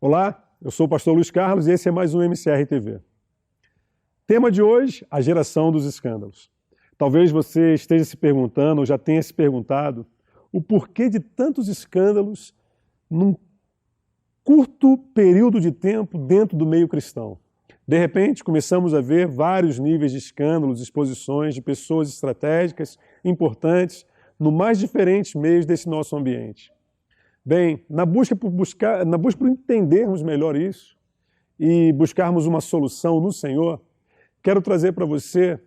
Olá, eu sou o pastor Luiz Carlos e esse é mais um MCR TV. Tema de hoje, a geração dos escândalos. Talvez você esteja se perguntando, ou já tenha se perguntado, o porquê de tantos escândalos num curto período de tempo dentro do meio cristão. De repente, começamos a ver vários níveis de escândalos, exposições de pessoas estratégicas, importantes, no mais diferentes meios desse nosso ambiente. Bem, na busca por entendermos melhor isso e buscarmos uma solução no Senhor, quero trazer para você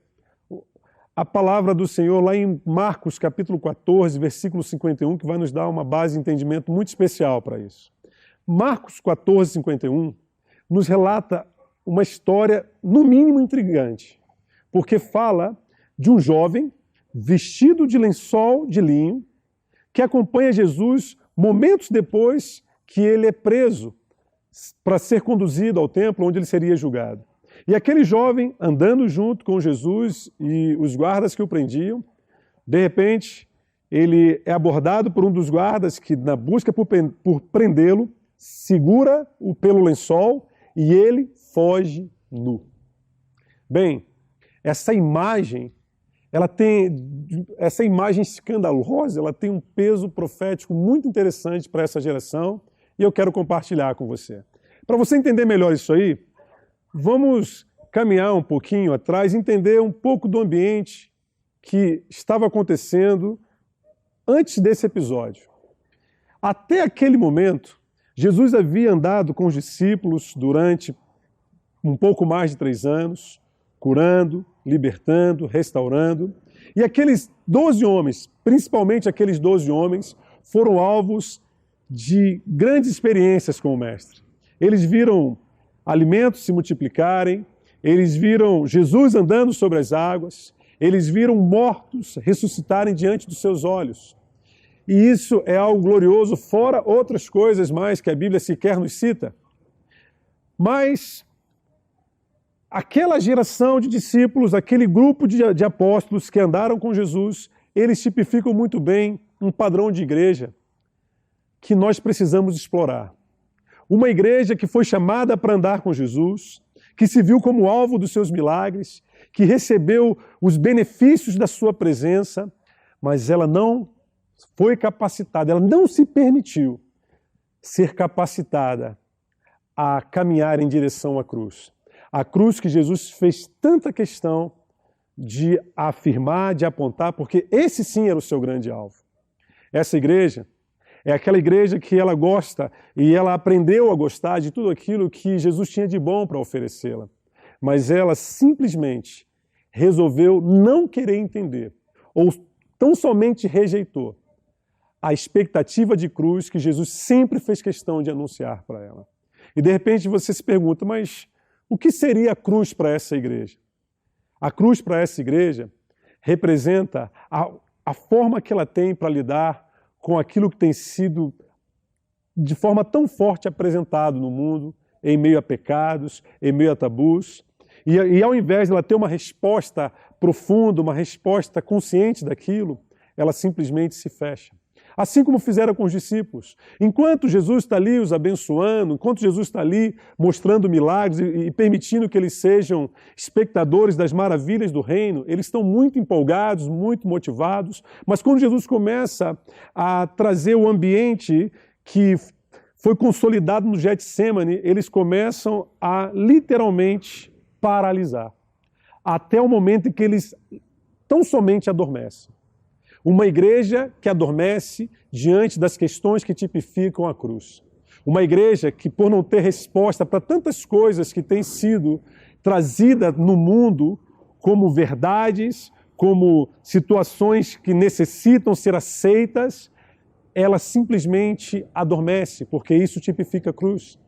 a palavra do Senhor lá em Marcos capítulo 14, versículo 51, que vai nos dar uma base de entendimento muito especial para isso. Marcos 14, 51 nos relata uma história, no mínimo, intrigante, porque fala de um jovem vestido de lençol de linho que acompanha Jesus momentos depois que ele é preso para ser conduzido ao templo onde ele seria julgado. E aquele jovem, andando junto com Jesus e os guardas que o prendiam, de repente, ele é abordado por um dos guardas que, na busca por prendê-lo, segura-o pelo lençol e ele foge nu. Bem, essa imagem escandalosa, ela tem um peso profético muito interessante para essa geração e eu quero compartilhar com você. Para você entender melhor isso aí, vamos caminhar um pouquinho atrás, entender um pouco do ambiente que estava acontecendo antes desse episódio. Até aquele momento, Jesus havia andado com os discípulos durante um pouco mais de 3 anos, curando, libertando, restaurando. E aqueles 12 homens, principalmente aqueles 12 homens, foram alvos de grandes experiências com o Mestre. Eles viram alimentos se multiplicarem, eles viram Jesus andando sobre as águas, eles viram mortos ressuscitarem diante dos seus olhos. E isso é algo glorioso, fora outras coisas mais que a Bíblia sequer nos cita. Mas aquela geração de discípulos, aquele grupo de apóstolos que andaram com Jesus, eles tipificam muito bem um padrão de igreja que nós precisamos explorar. Uma igreja que foi chamada para andar com Jesus, que se viu como alvo dos seus milagres, que recebeu os benefícios da sua presença, mas ela não foi capacitada, ela não se permitiu ser capacitada a caminhar em direção à cruz. A cruz que Jesus fez tanta questão de afirmar, de apontar, porque esse sim era o seu grande alvo. Essa igreja é aquela igreja que ela gosta e ela aprendeu a gostar de tudo aquilo que Jesus tinha de bom para oferecê-la. Mas ela simplesmente resolveu não querer entender, ou tão somente rejeitou a expectativa de cruz que Jesus sempre fez questão de anunciar para ela. E de repente você se pergunta, mas o que seria a cruz para essa igreja? A cruz para essa igreja representa a forma que ela tem para lidar com aquilo que tem sido de forma tão forte apresentado no mundo, em meio a pecados, em meio a tabus. E ao invés de ela ter uma resposta profunda, uma resposta consciente daquilo, ela simplesmente se fecha. Assim como fizeram com os discípulos. Enquanto Jesus está ali os abençoando, enquanto Jesus está ali mostrando milagres e permitindo que eles sejam espectadores das maravilhas do reino, eles estão muito empolgados, muito motivados, mas quando Jesus começa a trazer o ambiente que foi consolidado no Getsemane, eles começam a literalmente paralisar, até o momento em que eles tão somente adormecem. Uma igreja que adormece diante das questões que tipificam a cruz. Uma igreja que, por não ter resposta para tantas coisas que têm sido trazidas no mundo como verdades, como situações que necessitam ser aceitas, ela simplesmente adormece, porque isso tipifica a cruz.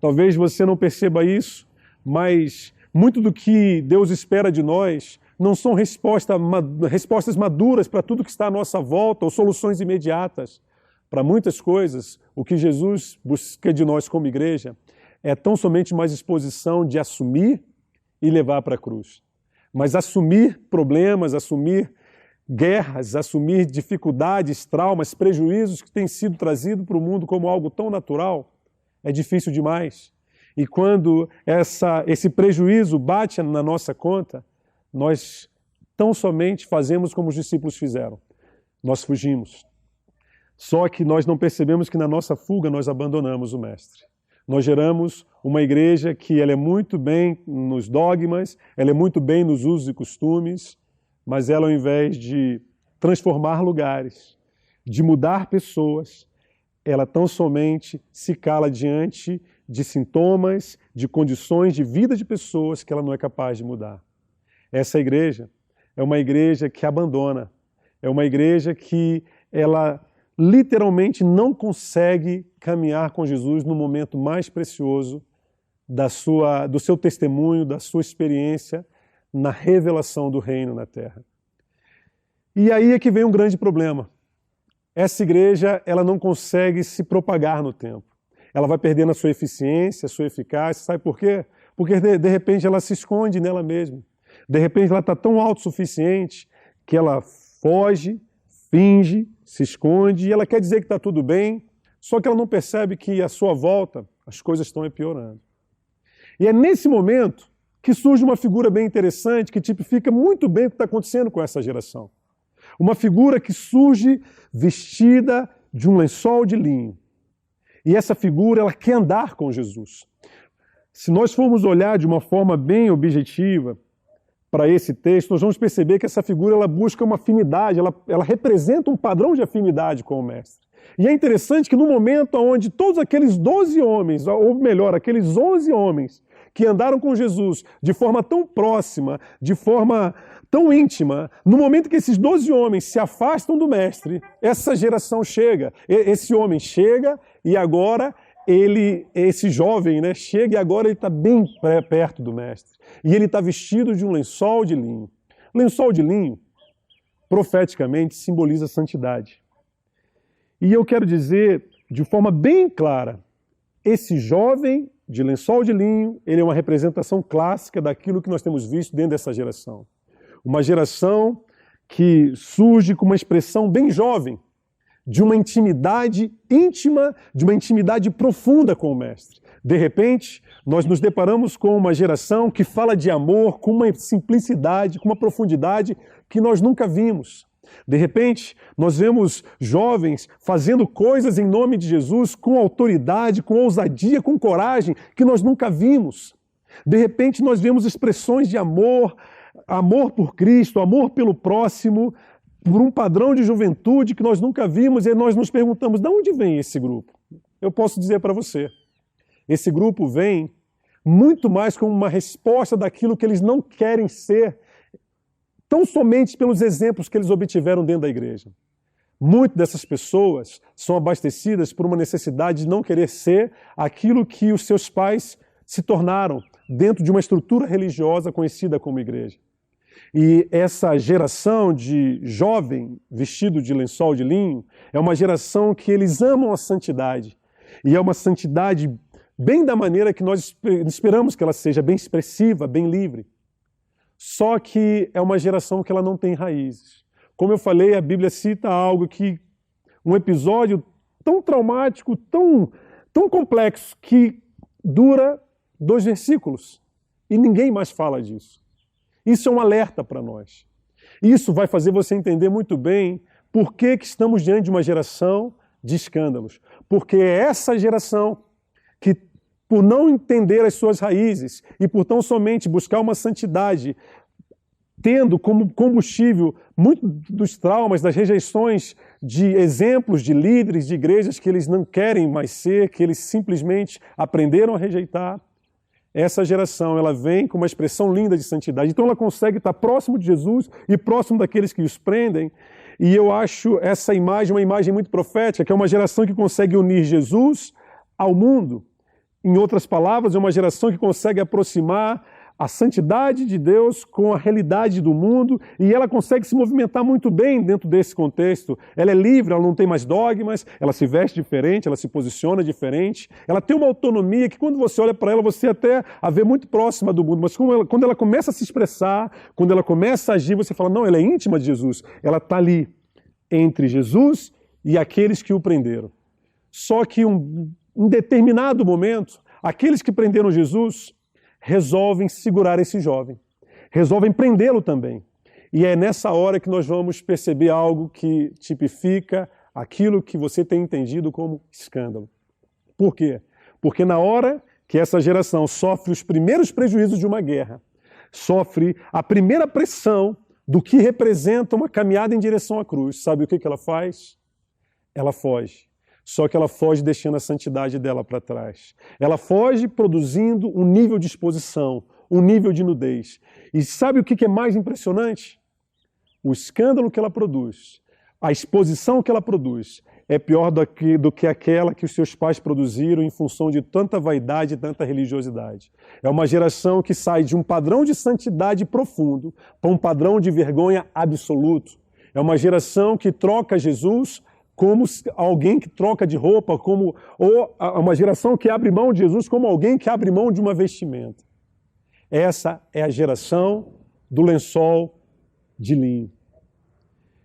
Talvez você não perceba isso, mas muito do que Deus espera de nós não são respostas maduras para tudo que está à nossa volta ou soluções imediatas. Para muitas coisas, o que Jesus busca de nós como igreja é tão somente uma disposição de assumir e levar para a cruz. Mas assumir problemas, assumir guerras, assumir dificuldades, traumas, prejuízos que têm sido trazidos para o mundo como algo tão natural, é difícil demais. E quando esse prejuízo bate na nossa conta, nós tão somente fazemos como os discípulos fizeram. Nós fugimos. Só que nós não percebemos que na nossa fuga nós abandonamos o Mestre. Nós geramos uma igreja que ela é muito bem nos dogmas, ela é muito bem nos usos e costumes, mas ela, ao invés de transformar lugares, de mudar pessoas, ela tão somente se cala diante de sintomas, de condições de vida de pessoas que ela não é capaz de mudar. Essa igreja é uma igreja que abandona, é uma igreja que ela literalmente não consegue caminhar com Jesus no momento mais precioso do seu testemunho, da sua experiência na revelação do reino na terra. E aí é que vem um grande problema. Essa igreja, ela não consegue se propagar no tempo. Ela vai perdendo a sua eficiência, a sua eficácia. Sabe por quê? Porque de repente ela se esconde nela mesma. De repente ela está tão autossuficiente que ela foge, finge, se esconde e ela quer dizer que está tudo bem, só que ela não percebe que à sua volta as coisas estão piorando. E é nesse momento que surge uma figura bem interessante que tipifica muito bem o que está acontecendo com essa geração. Uma figura que surge vestida de um lençol de linho. E essa figura, ela quer andar com Jesus. Se nós formos olhar de uma forma bem objetiva para esse texto, nós vamos perceber que essa figura ela busca uma afinidade, ela representa um padrão de afinidade com o Mestre. E é interessante que no momento onde todos aqueles 12 homens, ou melhor, aqueles 11 homens que andaram com Jesus de forma tão próxima, de forma tão íntima, no momento que esses 12 homens se afastam do Mestre, essa geração chega, esse homem chega e agora esse jovem, né, chega e agora ele está bem perto do Mestre. E ele está vestido de um lençol de linho. Lençol de linho, profeticamente, simboliza santidade. E eu quero dizer de forma bem clara, esse jovem de lençol de linho, ele é uma representação clássica daquilo que nós temos visto dentro dessa geração. Uma geração que surge com uma expressão bem jovem, de uma intimidade íntima, de uma intimidade profunda com o Mestre. De repente, nós nos deparamos com uma geração que fala de amor com uma simplicidade, com uma profundidade que nós nunca vimos. De repente, nós vemos jovens fazendo coisas em nome de Jesus com autoridade, com ousadia, com coragem, que nós nunca vimos. De repente, nós vemos expressões de amor, amor por Cristo, amor pelo próximo, por um padrão de juventude que nós nunca vimos, e nós nos perguntamos, de onde vem esse grupo? Eu posso dizer para você, esse grupo vem muito mais como uma resposta daquilo que eles não querem ser, tão somente pelos exemplos que eles obtiveram dentro da igreja. Muitas dessas pessoas são abastecidas por uma necessidade de não querer ser aquilo que os seus pais se tornaram dentro de uma estrutura religiosa conhecida como igreja. E essa geração de jovem vestido de lençol de linho é uma geração que eles amam a santidade. E é uma santidade bem da maneira que nós esperamos que ela seja, bem expressiva, bem livre. Só que é uma geração que ela não tem raízes. Como eu falei, a Bíblia cita algo que, um episódio tão traumático, tão complexo, que dura 2 versículos. E ninguém mais fala disso. Isso é um alerta para nós. Isso vai fazer você entender muito bem por que estamos diante de uma geração de escândalos. Porque é essa geração que, por não entender as suas raízes e por tão somente buscar uma santidade, tendo como combustível muito dos traumas, das rejeições de exemplos de líderes de igrejas que eles não querem mais ser, que eles simplesmente aprenderam a rejeitar, essa geração ela vem com uma expressão linda de santidade. Então ela consegue estar próximo de Jesus e próximo daqueles que os prendem. E eu acho essa imagem uma imagem muito profética, que é uma geração que consegue unir Jesus ao mundo. Em outras palavras, é uma geração que consegue aproximar a santidade de Deus com a realidade do mundo, e ela consegue se movimentar muito bem dentro desse contexto. Ela é livre, ela não tem mais dogmas, ela se veste diferente, ela se posiciona diferente, ela tem uma autonomia que quando você olha para ela, você até a vê muito próxima do mundo, mas quando ela começa a se expressar, quando ela começa a agir, você fala, não, ela é íntima de Jesus, ela está ali entre Jesus e aqueles que o prenderam. Só que um em determinado momento, aqueles que prenderam Jesus resolvem segurar esse jovem, resolvem prendê-lo também. E é nessa hora que nós vamos perceber algo que tipifica aquilo que você tem entendido como escândalo. Por quê? Porque na hora que essa geração sofre os primeiros prejuízos de uma guerra, sofre a primeira pressão do que representa uma caminhada em direção à cruz, sabe o que ela faz? Ela foge. Só que ela foge deixando a santidade dela para trás. Ela foge produzindo um nível de exposição, um nível de nudez. E sabe o que é mais impressionante? O escândalo que ela produz, a exposição que ela produz, é pior do que aquela que os seus pais produziram em função de tanta vaidade e tanta religiosidade. É uma geração que sai de um padrão de santidade profundo para um padrão de vergonha absoluto. É uma geração que troca Jesus como alguém que troca de roupa, ou uma geração que abre mão de Jesus como alguém que abre mão de uma vestimenta. Essa é a geração do lençol de linho.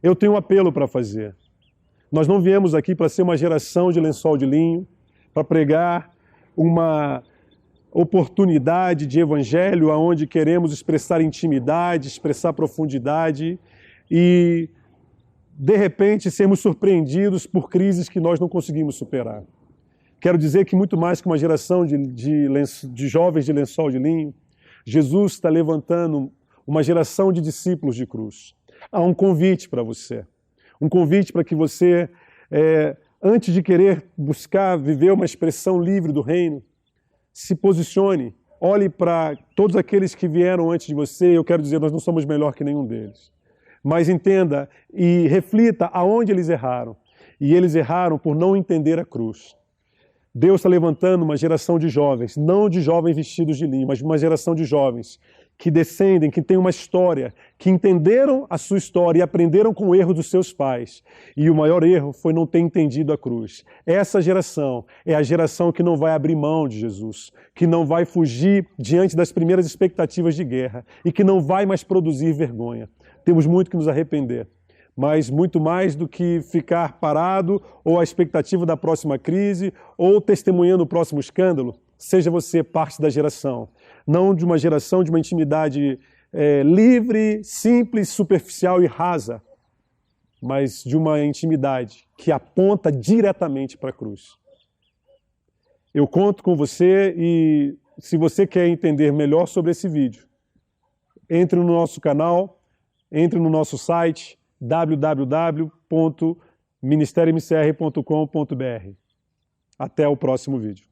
Eu tenho um apelo para fazer. Nós não viemos aqui para ser uma geração de lençol de linho, para pregar uma oportunidade de evangelho onde queremos expressar intimidade, expressar profundidade e, de repente, sermos surpreendidos por crises que nós não conseguimos superar. Quero dizer que muito mais que uma geração de jovens de lençol de linho, Jesus está levantando uma geração de discípulos de cruz. Há um convite para você. Um convite para que você, antes de querer buscar viver uma expressão livre do reino, se posicione, olhe para todos aqueles que vieram antes de você. Eu quero dizer, nós não somos melhor que nenhum deles. Mas entenda e reflita aonde eles erraram. E eles erraram por não entender a cruz. Deus está levantando uma geração de jovens, não de jovens vestidos de linho, mas uma geração de jovens que descendem, que têm uma história, que entenderam a sua história e aprenderam com o erro dos seus pais. E o maior erro foi não ter entendido a cruz. Essa geração é a geração que não vai abrir mão de Jesus, que não vai fugir diante das primeiras expectativas de guerra e que não vai mais produzir vergonha. Temos muito que nos arrepender, mas muito mais do que ficar parado ou à expectativa da próxima crise ou testemunhando o próximo escândalo, seja você parte da geração, não de uma geração de uma intimidade livre, simples, superficial e rasa, mas de uma intimidade que aponta diretamente para a cruz. Eu conto com você e se você quer entender melhor sobre esse vídeo, entre no nosso canal, entre no nosso site www.ministeriomcr.com.br. Até o próximo vídeo.